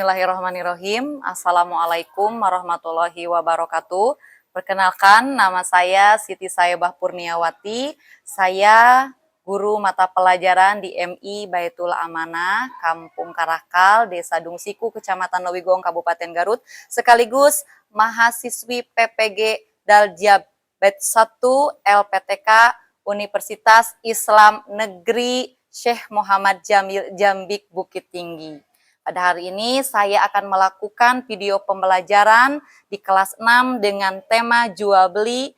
Bismillahirrahmanirrahim. Assalamualaikum warahmatullahi wabarakatuh. Perkenalkan, nama saya Siti Saebah Purniawati. Saya guru mata pelajaran di MI Baitul Amanah, Kampung Karakal, Desa Dungsiku, Kecamatan Lewigong, Kabupaten Garut, sekaligus mahasiswi PPG Daljab Batch 1 LPTK Universitas Islam Negeri Syekh Muhammad Jamil Jambik Bukit Tinggi. Pada hari ini saya akan melakukan video pembelajaran di kelas 6 dengan tema jual beli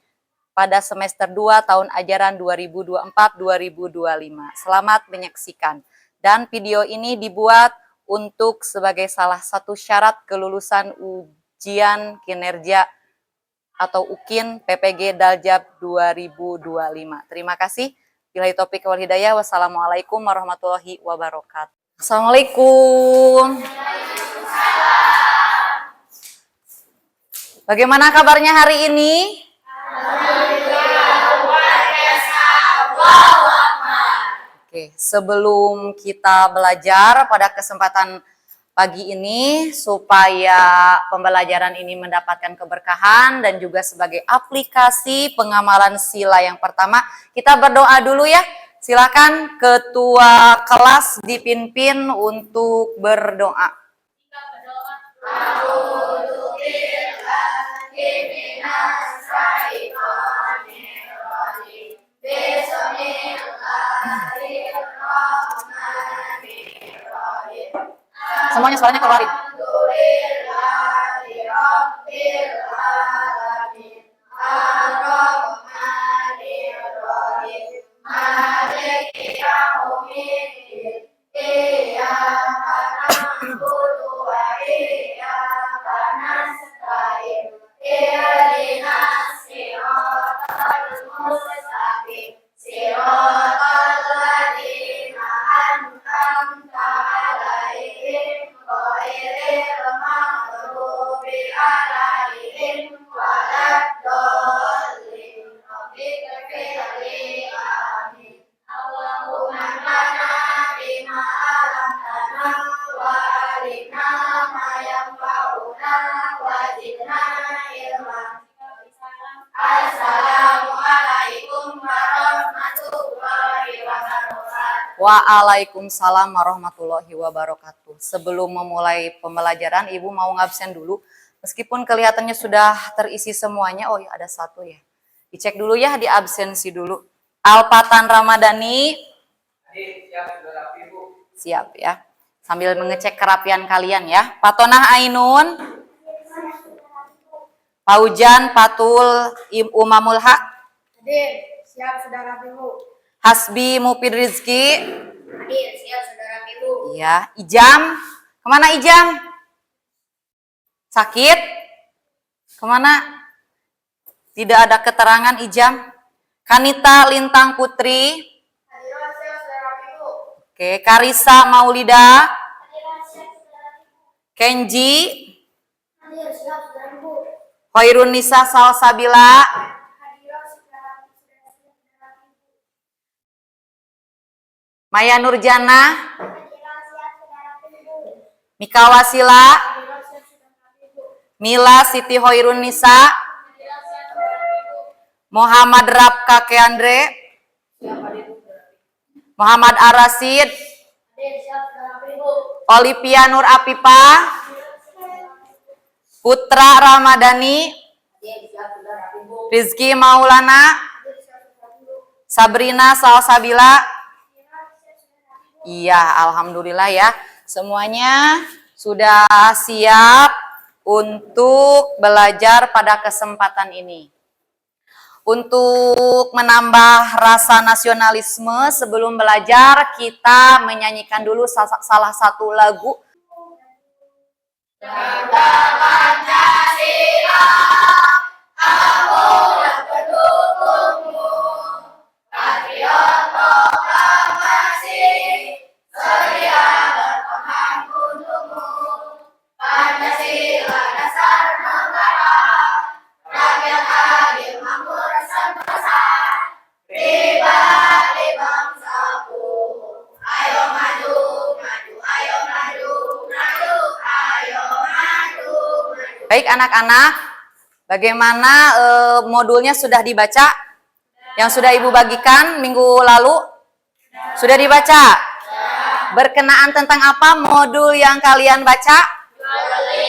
pada semester 2 tahun ajaran 2024-2025. Selamat menyaksikan. Dan video ini dibuat untuk sebagai salah satu syarat kelulusan ujian kinerja atau UKIN PPG Daljab 2025. Terima kasih. Billahi taufiq wal hidayah. Wassalamualaikum warahmatullahi wabarakatuh. Assalamualaikum. Bagaimana kabarnya hari ini? Oke, sebelum kita belajar pada kesempatan pagi ini, supaya pembelajaran ini mendapatkan keberkahan dan juga sebagai aplikasi pengamalan sila yang pertama, kita berdoa dulu ya. Silakan ketua kelas dipimpin untuk berdoa. Semuanya suaranya keluarin. Waalaikumsalam warahmatullahi wabarakatuh. Sebelum memulai pembelajaran, Ibu mau ngabsen dulu. Meskipun kelihatannya sudah terisi semuanya, oh ya ada satu ya. Dicek dulu ya, di absensi dulu. Alpatan Ramadhani. Siap ya. Sambil mengecek kerapian kalian ya. Patonah Ainun. Paujan Patul Umamul Haq. Hadir, siap saudara Ibu. Hasbi Mufid Rizki. Hadir, siap saudara Ibu. Ya, Ijam. Kemana Ijam? Sakit? Kemana? Tidak ada keterangan Ijam. Kanita Lintang Putri. Hadir, siap saudara Ibu. Oke, Karisa Maulida. Hadir, siap saudara Ibu. Kenji. Hadir, siap saudara Ibu. Hoirun Nisa Salsabila. Maya Nurjana, Mika Wasila, Mila Siti Hoirun Nisa, Muhammad Rabka Keandre, Muhammad Arasid, Olivia Nur Apipa, Putra Ramadhani, Rizky Maulana, Sabrina Salsabila. Iya, alhamdulillah ya. Semuanya sudah siap untuk belajar pada kesempatan ini. Untuk menambah rasa nasionalisme sebelum belajar, kita menyanyikan dulu salah satu lagu. Pancasila, aku dan pendukungmu, patriot proklamasi, sedia berperang untukmu. Pancasila dasar negara, rakyat adil makmur sentosa, pribadi bangsaku. Ayo maju, maju, ayo maju, maju, ayo. Baik anak-anak, bagaimana modulnya sudah dibaca? Yang sudah Ibu bagikan minggu lalu? Sudah dibaca? Berkenaan tentang apa modul yang kalian baca?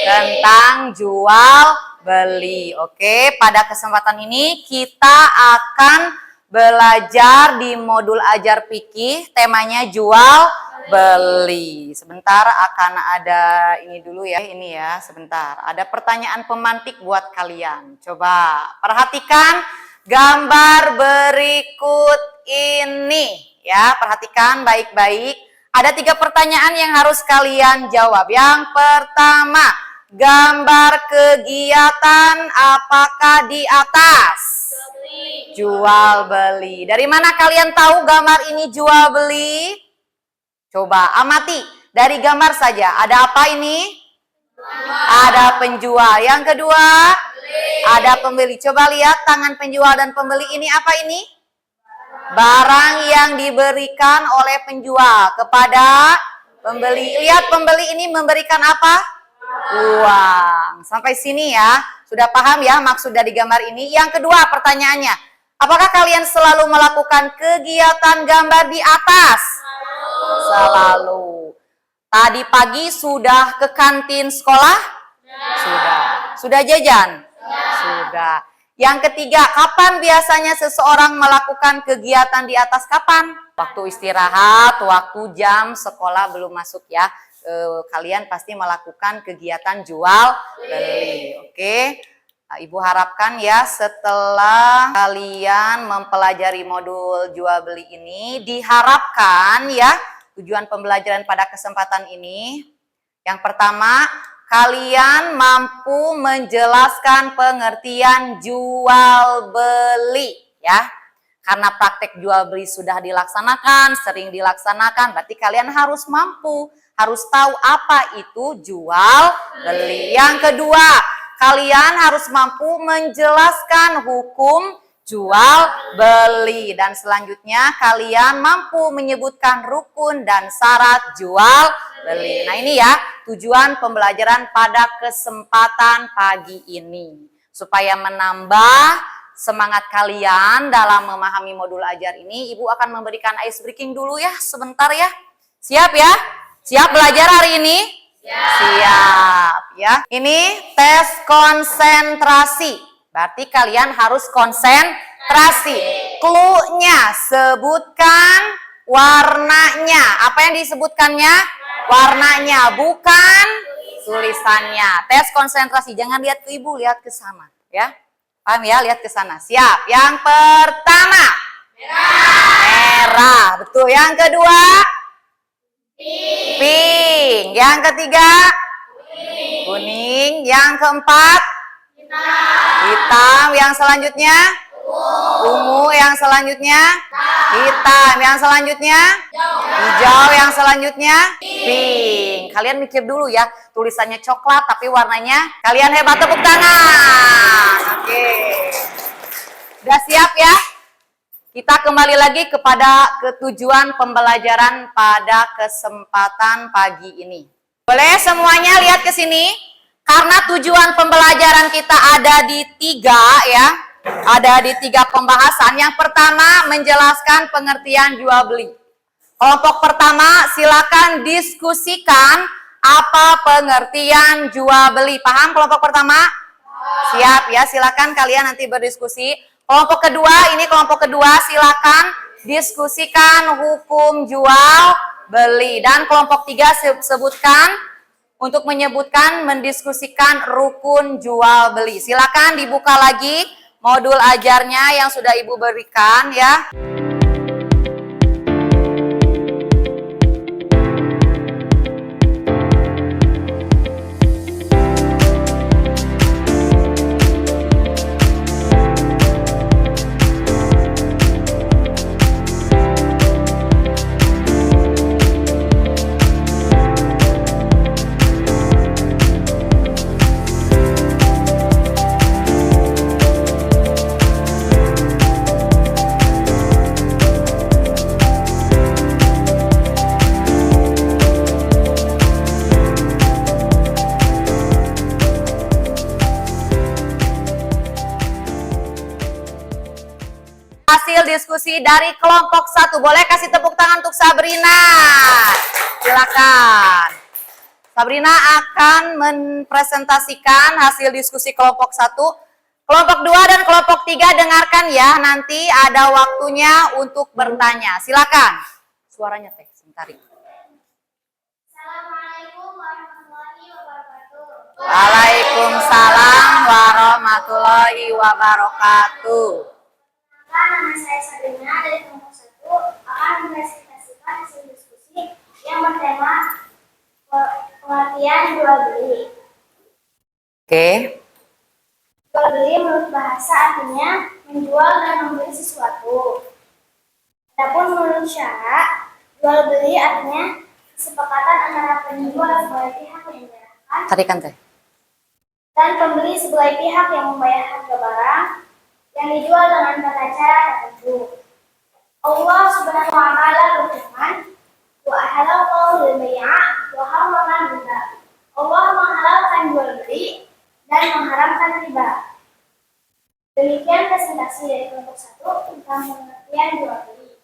Tentang jual beli. Oke, pada kesempatan ini kita akan belajar di modul ajar fikih, temanya jual beli. Sebentar akan ada ini dulu ya, ini ya, sebentar. Ada pertanyaan pemantik buat kalian. Coba perhatikan gambar berikut ini ya, perhatikan baik-baik. Ada 3 pertanyaan yang harus kalian jawab. Yang pertama, gambar kegiatan apakah di atas? Jual beli. Dari mana kalian tahu gambar ini jual beli? Coba amati dari gambar saja. Ada apa ini? Ada penjual. Yang kedua, ada pembeli. Coba lihat tangan penjual dan pembeli ini apa ini? Barang yang diberikan oleh penjual kepada pembeli. Lihat pembeli ini memberikan apa? Uang. Sampai sini ya. Sudah paham ya maksud dari gambar ini? Yang kedua pertanyaannya. Apakah kalian selalu melakukan kegiatan gambar di atas? Selalu. Tadi pagi sudah ke kantin sekolah? Sudah. Sudah jajan? Sudah. Yang ketiga, kapan biasanya seseorang melakukan kegiatan di atas? Kapan? Waktu istirahat, waktu jam sekolah belum masuk ya. Kalian pasti melakukan kegiatan jual beli. Oke. Nah, Ibu harapkan ya setelah kalian mempelajari modul jual beli ini, diharapkan ya tujuan pembelajaran pada kesempatan ini. Yang pertama, kalian mampu menjelaskan pengertian jual beli ya. Karena praktek jual beli sudah dilaksanakan, sering dilaksanakan, berarti kalian harus mampu, harus tahu apa itu jual beli. Yang kedua, kalian harus mampu menjelaskan hukum jual beli. Dan selanjutnya kalian mampu menyebutkan rukun dan syarat jual beli. Nah ini ya tujuan pembelajaran pada kesempatan pagi ini. Supaya menambah semangat kalian dalam memahami modul ajar ini, Ibu akan memberikan ice breaking dulu ya sebentar ya. Siap ya? Siap belajar hari ini? Siap ya. Ini tes konsentrasi. Berarti kalian harus konsentrasi. Clue-nya sebutkan warnanya. Apa yang disebutkannya? Warnanya, bukan tulisannya. Tes konsentrasi. Jangan lihat ke Ibu, lihat ke sana ya. Paham ya? Lihat ke sana. Siap. Yang pertama. Merah. Betul. Yang kedua. Pink. Yang ketiga. Kuning. Yang keempat. Hitam. Yang selanjutnya. Ungu. Yang selanjutnya. Hitam. Yang selanjutnya. Hijau. Yang selanjutnya. Pink. Kalian mikir dulu ya. Tulisannya coklat tapi warnanya. Kalian hebat, tepuk tangan. Oke. Udah siap ya? Kita kembali lagi kepada ketujuan pembelajaran pada kesempatan pagi ini. Boleh semuanya lihat ke sini? Karena tujuan pembelajaran kita ada di 3 ya. Ada di 3 pembahasan. Yang pertama menjelaskan pengertian jual beli. Kelompok pertama silakan diskusikan apa pengertian jual beli. Paham kelompok pertama? Siap ya, silakan kalian nanti berdiskusi. Kelompok kedua, ini kelompok kedua, silakan diskusikan hukum jual beli. Dan kelompok 3 sebutkan untuk menyebutkan, mendiskusikan rukun jual beli. Silakan dibuka lagi modul ajarnya yang sudah Ibu berikan ya. hasil diskusi dari kelompok 1. Boleh kasih tepuk tangan untuk Sabrina. Silakan. Sabrina akan mempresentasikan hasil diskusi kelompok 1. Kelompok 2 dan kelompok 3 dengarkan ya. Nanti ada waktunya untuk bertanya. Silakan. Suaranya teh, sebentar. Assalamualaikum warahmatullahi wabarakatuh. Waalaikumsalam warahmatullahi wabarakatuh. Nama saya Sabrina dari kelompok 1 akan mempresentasikan hasil diskusi yang bertema pengertian jual beli. Oke. Jual beli menurut bahasa artinya menjual dan membeli sesuatu. Adapun menurut syara, jual beli artinya kesepakatan antara penjual sebagai pihak yang menyerahkan Tarikan teh. dan pembeli sebagai pihak yang membayar harga barang yang dijual dengan tata cara tertentu. Allah Subhanahu wa taala berfirman, "Wa ahallallahu al-bai'a wa harrama riba." Allah menghalalkan jual beli dan mengharamkan riba. Demikian presentasi dari kelompok 1 tentang pengertian jual beli.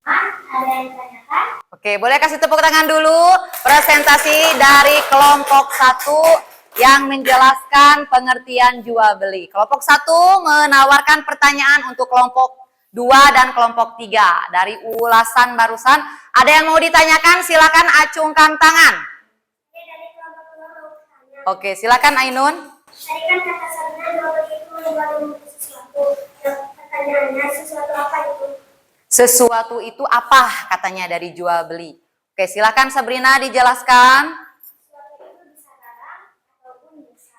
Ada yang ditanyakan? Oke, boleh kasih tepuk tangan dulu. Presentasi dari kelompok 1 yang menjelaskan pengertian jual beli. Kelompok 1 menawarkan pertanyaan untuk kelompok 2 dan kelompok 3. Dari ulasan barusan, ada yang mau ditanyakan? Silakan acungkan tangan. Dari kelompok 2 mau bertanya. Oke, silakan Ainun. Tadi kan kata Sabrina jual beli itu menjual sesuatu. Yang pertanyaannya sesuatu apa itu? Sesuatu itu apa katanya dari jual beli? Oke, silakan Sabrina dijelaskan. Sesuatu itu bisa barang ataupun bisa.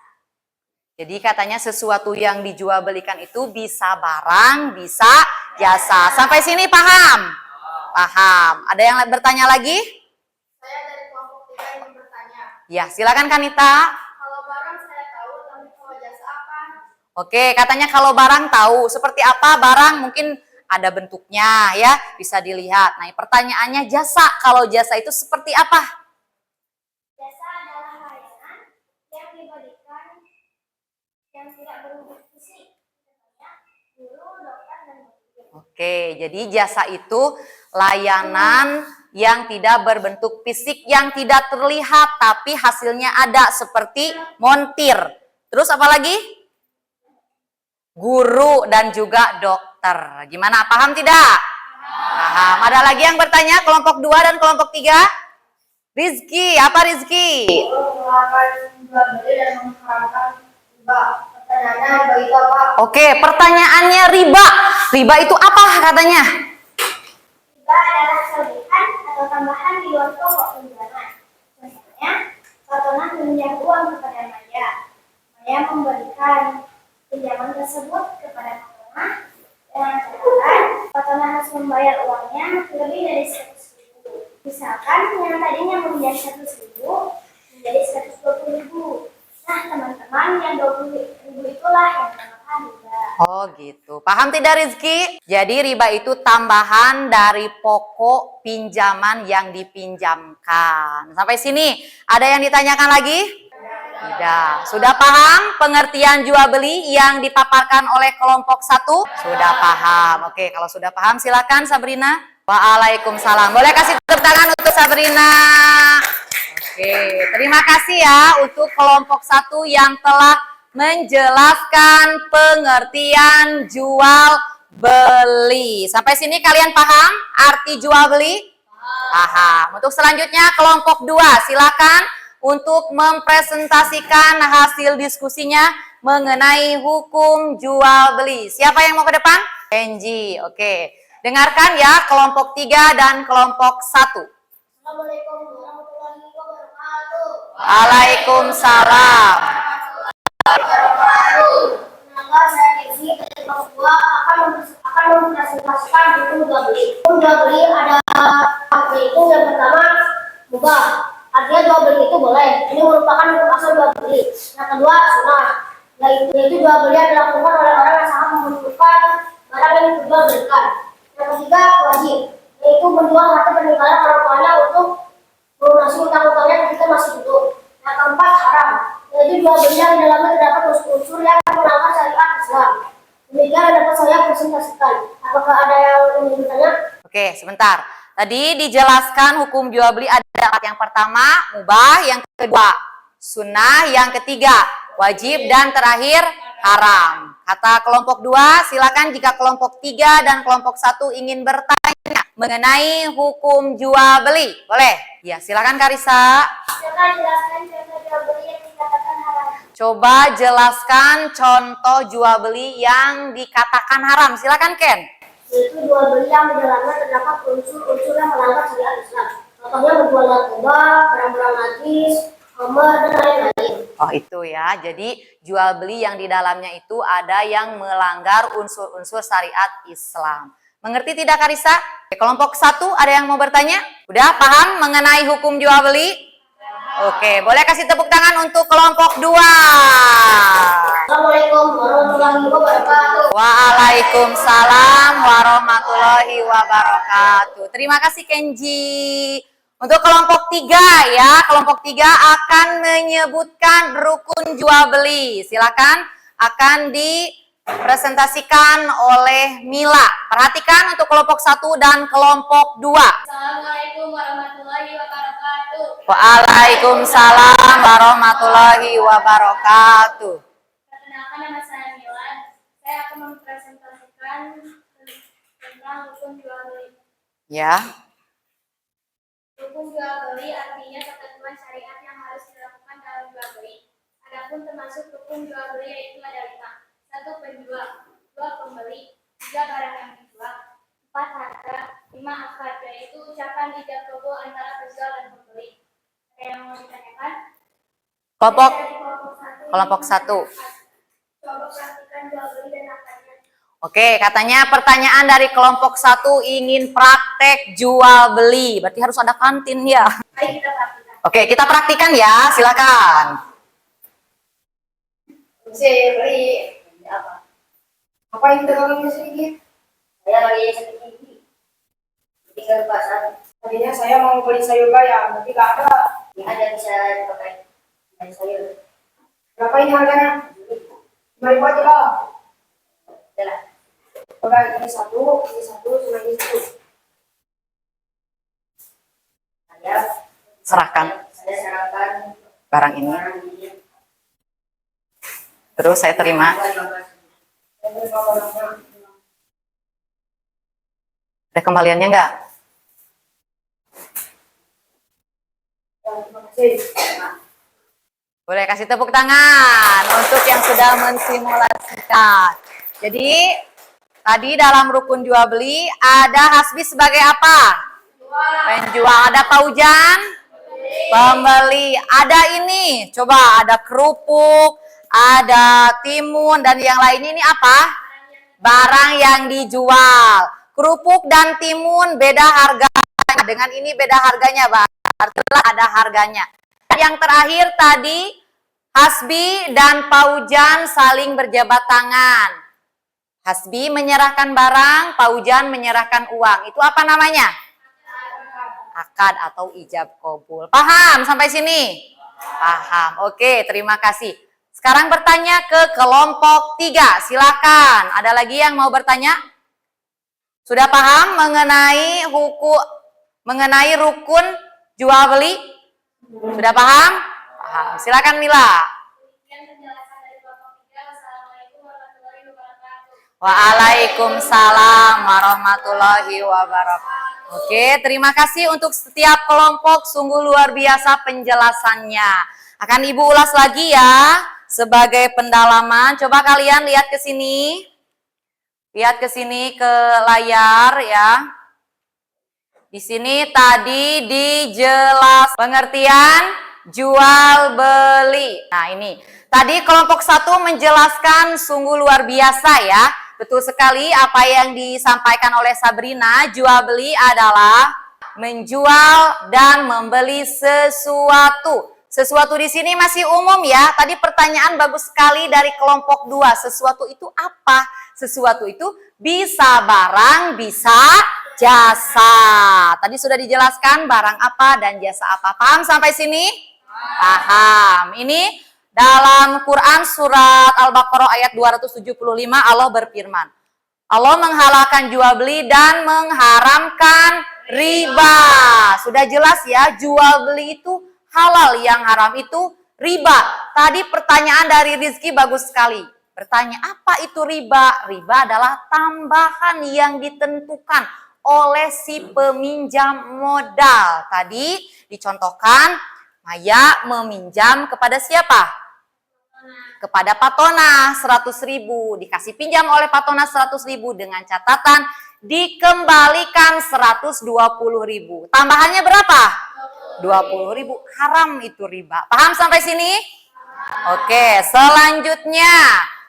Jadi katanya sesuatu yang dijual belikan itu bisa barang, bisa jasa. Sampai sini paham? Paham. Ada yang bertanya lagi? Saya dari kelompok 3 ingin bertanya. Ya, silakan Kanita. Kalau barang saya tahu, tapi kalau jasa apa? Oke, katanya kalau barang tahu. Seperti apa barang? Mungkin ada bentuknya ya, bisa dilihat. Nah, pertanyaannya jasa. Kalau jasa itu seperti apa? Jasa adalah layanan yang diberikan yang tidak berbentuk fisik. Contohnya guru, dokter, dan mobil. Oke, jadi jasa itu layanan yang tidak berbentuk fisik, yang tidak terlihat, tapi hasilnya ada seperti montir. Terus apa lagi? Guru dan juga dokter. Gimana? Paham tidak? Paham. Ada lagi yang bertanya kelompok 2 dan kelompok 3? Rizky, apa Rizky? Melakukan jual beli dan mengharamkan riba. Pertanyaannya riba itu apa? Oke, pertanyaannya riba. Riba itu apa katanya? Riba adalah kelebihan atau tambahan di luar pokok pinjaman. Contohnya, Fatona meminjam uang kepada Maya. Maya memberikan pinjaman tersebut kepada Fatona dengan catatan Fatona harus membayar uangnya lebih dari 100.000. Misalkan yang tadinya meminjam 100.000 menjadi 120.000. Nah, teman-teman, yang 20.000 itulah yang tambahan riba. Oh gitu. Paham tidak Rizky? Jadi riba itu tambahan dari pokok pinjaman yang dipinjamkan. Sampai sini ada yang ditanyakan lagi? Tidak. Sudah paham pengertian jual beli yang dipaparkan oleh kelompok 1? Sudah paham. Oke, kalau sudah paham silakan Sabrina. Waalaikumsalam. Boleh kasih tepuk tangan untuk Sabrina. Oke, terima kasih ya untuk kelompok 1 yang telah menjelaskan pengertian jual beli. Sampai sini kalian paham arti jual beli? Paham. Untuk selanjutnya kelompok 2 silakan untuk mempresentasikan hasil diskusinya mengenai hukum jual beli. Siapa yang mau ke depan? Kenji. Oke. Dengarkan ya kelompok 3 dan kelompok 1. Assalamualaikum warahmatullahi wabarakatuh. Waalaikumsalam. Nama saya Kenzi dari kelompok 2 akan mempresentasikan hukum jual beli. Hukum jual beli ada yaitu yang pertama mubah. Artinya jual beli itu boleh. Ini merupakan hukum asal jual beli. Yang kedua sunnah. Yaitu jual beli yang dilakukan oleh orang yang sangat membutuhkan barang yang dijual belikan. Yang ketiga wajib. Yaitu menjual harta peninggalan orang tuanya untuk melunasi utang-utangnya ketika masih hidup. Yang keempat haram. Yaitu jual beli yang di dalamnya terdapat unsur-unsur yang melanggar syariat Islam. Demikian dapat saya presentasikan. Apakah ada yang ingin bertanya? Oke, sebentar. Tadi dijelaskan hukum jual beli ada 4. Yang pertama, mubah. Yang kedua, sunnah. Yang ketiga, wajib. Dan terakhir, haram. Kata kelompok 2, silakan jika kelompok 3 dan kelompok 1 ingin bertanya mengenai hukum jual beli. Boleh? Ya, silakan Karisa. Silakan jelaskan contoh jual beli yang dikatakan haram. Coba jelaskan contoh jual beli yang dikatakan haram. Silakan Ken. Yaitu jual beli yang di dalamnya terdapat unsur-unsur yang melanggar syariat Islam. Contohnya menjual narkoba, barang-barang najis, khamar, dan lain-lain. Oh itu ya, jadi jual beli yang di dalamnya itu ada yang melanggar unsur-unsur syariat Islam. Mengerti tidak Karisa? Oke, kelompok 1 ada yang mau bertanya? Udah paham mengenai hukum jual beli? Oke, boleh kasih tepuk tangan untuk kelompok 2. Assalamualaikum warahmatullahi wabarakatuh. Waalaikumsalam warahmatullahi wabarakatuh. Terima kasih Kenji. Untuk kelompok 3 ya, kelompok 3 akan menyebutkan rukun jual beli. Silakan akan dipresentasikan oleh Mila. Perhatikan untuk kelompok 1 dan kelompok 2. Assalamualaikum warahmatullahi wabarakatuh. Waalaikumsalam warahmatullahi wabarakatuh. Perkenalkan, nama saya Milan. Saya akan mempresentasikan tentang rukun jual beli. Ya. Rukun jual beli artinya ketentuan syariat yang harus dilakukan dalam jual beli. Adapun termasuk rukun jual beli yaitu ada 5. 1. Penjual, 2. Pembeli, 3. Barang yang dijual, 4. Harga, 5. Akad, yaitu ucapan ijab kabul antara penjual dan pembeli. Ada yang mau ditanyakan? Kelompok 1. Coba perhatikan jual beli dan akadnya. Oke, katanya pertanyaan dari kelompok 1 ingin praktek jual beli. Berarti harus ada kantin ya. Ayo kita praktikan. Oke, kita praktikan ya. Silakan. Saya beli apa? Apa yang terlalu sedikit? Saya lagi sakit gigi. Tinggal di pasar. Tadinya saya mau beli sayur bayam, tapi nggak ada. Yang ada bisa dipakai. Beli sayur. Berapa ini harganya? 5.000 aja lah. Udah. Udah, ini satu, cuma ini satu. Serahkan Saya serahkan barang ini. Terus saya terima. Ada kembaliannya enggak? Boleh kasih tepuk tangan untuk yang sudah mensimulasikan. Jadi tadi dalam rukun jual beli ada hasbi sebagai apa? Penjual. Ada paujan? Pembeli. Ada ini, coba ada kerupuk, ada timun, dan yang lainnya ini apa? Barang yang dijual. Kerupuk dan timun beda harganya. Dengan ini beda harganya, Bang. Artinya ada harganya. Yang terakhir tadi, hasbi dan paujan saling berjabat tangan. Hasbi menyerahkan barang, paujan menyerahkan uang. Itu apa namanya? Akad atau ijab kabul. Paham sampai sini? Paham. Oke, terima kasih. Sekarang bertanya ke kelompok 3. Silakan. Ada lagi yang mau bertanya? Sudah paham mengenai rukun jual beli? Sudah paham? Paham. Silakan Mila. Waalaikumsalam warahmatullahi wabarakatuh. Oke, terima kasih untuk setiap kelompok. Sungguh luar biasa penjelasannya. Akan Ibu ulas lagi ya sebagai pendalaman. Coba kalian lihat ke sini. Lihat ke sini ke layar ya. Di sini tadi dijelas pengertian jual beli. Nah ini, tadi kelompok 1 menjelaskan sungguh luar biasa ya. Betul sekali apa yang disampaikan oleh Sabrina, jual beli adalah menjual dan membeli sesuatu. Sesuatu di sini masih umum ya. Tadi pertanyaan bagus sekali dari kelompok 2. Sesuatu itu apa? Sesuatu itu bisa barang, bisa jasa. Tadi sudah dijelaskan barang apa dan jasa apa. Paham sampai sini? Paham. Ini dalam Quran surat Al-Baqarah ayat 275 Allah berfirman. Allah menghalalkan jual beli dan mengharamkan riba. Sudah jelas ya, jual beli itu halal, yang haram itu riba. Tadi pertanyaan dari Rizky bagus sekali. Bertanya, apa itu riba? Riba adalah tambahan yang ditentukan oleh si peminjam modal. Tadi dicontohkan, Maya meminjam kepada siapa? Kepada Patona 100.000, dikasih pinjam oleh Patona 100.000 dengan catatan dikembalikan 120.000. Tambahannya berapa? 20.000. Haram itu riba. Paham sampai sini? Oke, selanjutnya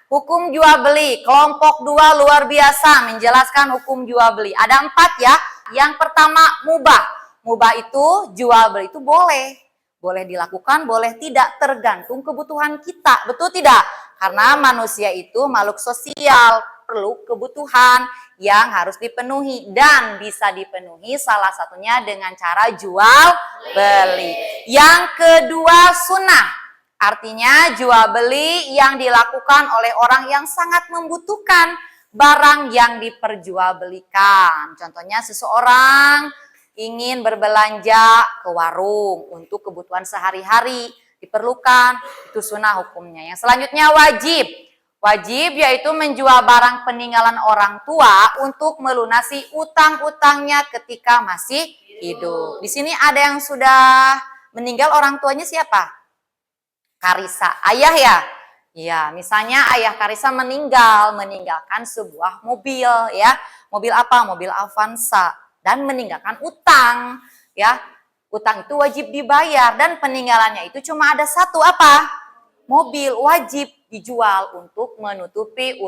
hukum jual beli. Kelompok 2 luar biasa menjelaskan hukum jual beli. Ada 4 ya. Yang pertama mubah. Mubah itu jual beli itu boleh. Boleh dilakukan, boleh tidak, tergantung kebutuhan kita. Betul tidak? Karena manusia itu makhluk sosial, perlu kebutuhan yang harus dipenuhi. Dan bisa dipenuhi salah satunya dengan cara jual beli. Yang kedua sunnah. Artinya jual beli yang dilakukan oleh orang yang sangat membutuhkan barang yang diperjualbelikan. Contohnya seseorang ingin berbelanja ke warung untuk kebutuhan sehari-hari, diperlukan, itu sunnah hukumnya. Yang selanjutnya wajib. Wajib yaitu menjual barang peninggalan orang tua untuk melunasi utang-utangnya ketika masih hidup. Di sini ada yang sudah meninggal, orang tuanya siapa? Karissa, ayah ya? Ya, misalnya ayah Karissa meninggalkan sebuah mobil ya. Mobil apa? Mobil Avanza. Dan meninggalkan utang, ya. Utang itu wajib dibayar dan peninggalannya itu cuma ada satu apa? Mobil, wajib dijual untuk menutupi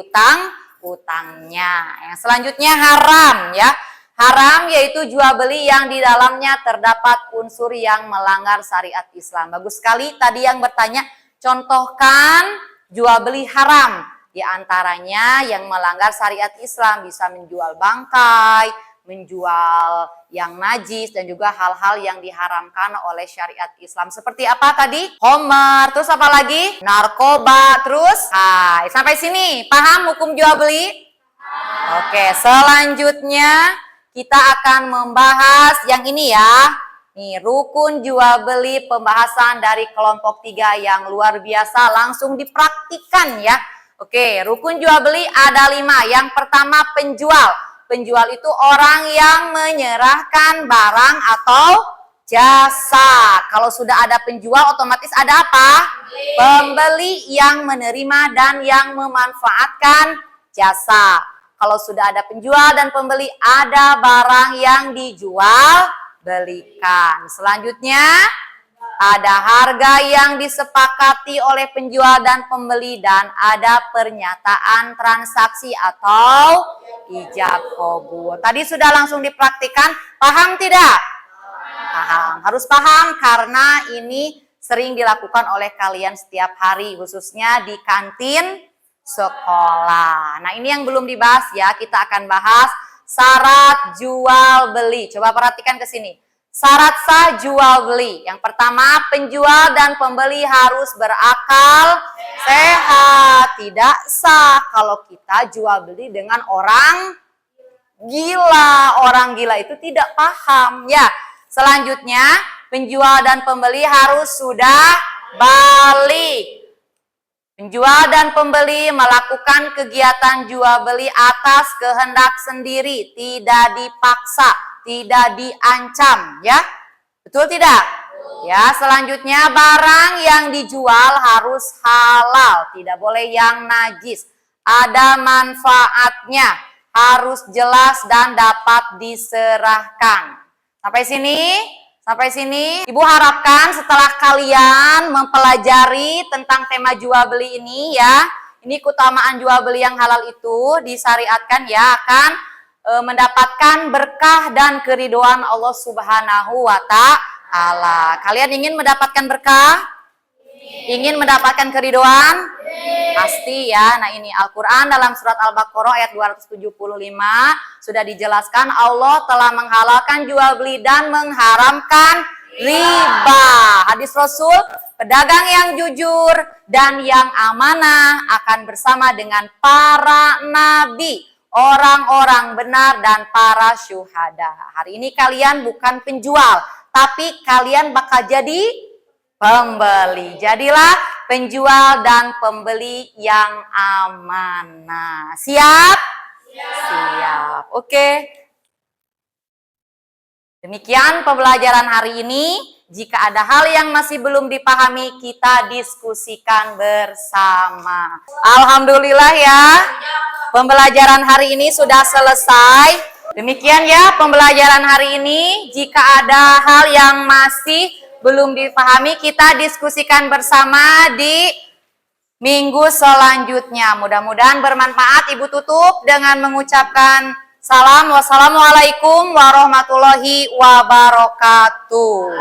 utangnya. Yang selanjutnya haram ya. Haram yaitu jual beli yang di dalamnya terdapat unsur yang melanggar syariat Islam. Bagus sekali tadi yang bertanya, contohkan jual beli haram. Di antaranya yang melanggar syariat Islam bisa menjual bangkai, menjual yang najis, dan juga hal-hal yang diharamkan oleh syariat Islam. Seperti apa tadi? Homer, terus apa lagi? Narkoba, terus? Hai, sampai sini paham hukum jual beli? Oke, selanjutnya kita akan membahas yang ini ya. Nih, rukun jual beli, pembahasan dari kelompok 3 yang luar biasa, langsung dipraktikan ya. Oke, rukun jual beli ada 5. Yang pertama penjual. Penjual itu orang yang menyerahkan barang atau jasa. Kalau sudah ada penjual, otomatis ada apa? Pembeli yang menerima dan yang memanfaatkan jasa. Kalau sudah ada penjual dan pembeli, ada barang yang dijual belikan. Selanjutnya, ada harga yang disepakati oleh penjual dan pembeli dan ada pernyataan transaksi atau ijab kabul. Tadi sudah langsung dipraktikkan, paham tidak? Paham, harus paham karena ini sering dilakukan oleh kalian setiap hari, khususnya di kantin sekolah. Nah, ini yang belum dibahas ya, kita akan bahas syarat jual beli. Coba perhatikan ke sini. Syarat sah jual beli. Yang pertama, penjual dan pembeli harus berakal sehat. Tidak sah kalau kita jual beli dengan orang gila. Orang gila itu tidak paham. Ya, selanjutnya penjual dan pembeli harus sudah balik. Penjual dan pembeli melakukan kegiatan jual beli atas kehendak sendiri, tidak dipaksa, tidak diancam, ya. Betul tidak? Ya, selanjutnya barang yang dijual harus halal, tidak boleh yang najis. Ada manfaatnya, harus jelas dan dapat diserahkan. Sampai sini? Sampai sini, Ibu harapkan setelah kalian mempelajari tentang tema jual beli ini ya, ini keutamaan jual beli yang halal itu disyariatkan ya, akan mendapatkan berkah dan keridhaan Allah Subhanahu wa Ta'ala. Kalian ingin mendapatkan berkah? Ingin mendapatkan keridhaan? Pasti ya. Nah, ini Al-Qur'an dalam surat Al-Baqarah ayat 275 sudah dijelaskan Allah telah menghalalkan jual beli dan mengharamkan riba. Hadis Rasul, pedagang yang jujur dan yang amanah akan bersama dengan para nabi. orang-orang benar dan para syuhada. Hari ini kalian bukan penjual, tapi kalian bakal jadi pembeli. Jadilah penjual dan pembeli yang amanah. Siap? Siap. Oke. Demikian pembelajaran hari ini. Jika ada hal yang masih belum dipahami, kita diskusikan bersama. Alhamdulillah ya. Pembelajaran hari ini sudah selesai. Demikian ya pembelajaran hari ini. Jika ada hal yang masih belum dipahami, kita diskusikan bersama di minggu selanjutnya. Mudah-mudahan bermanfaat. Ibu tutup dengan mengucapkan salam. Wassalamualaikum warahmatullahi wabarakatuh.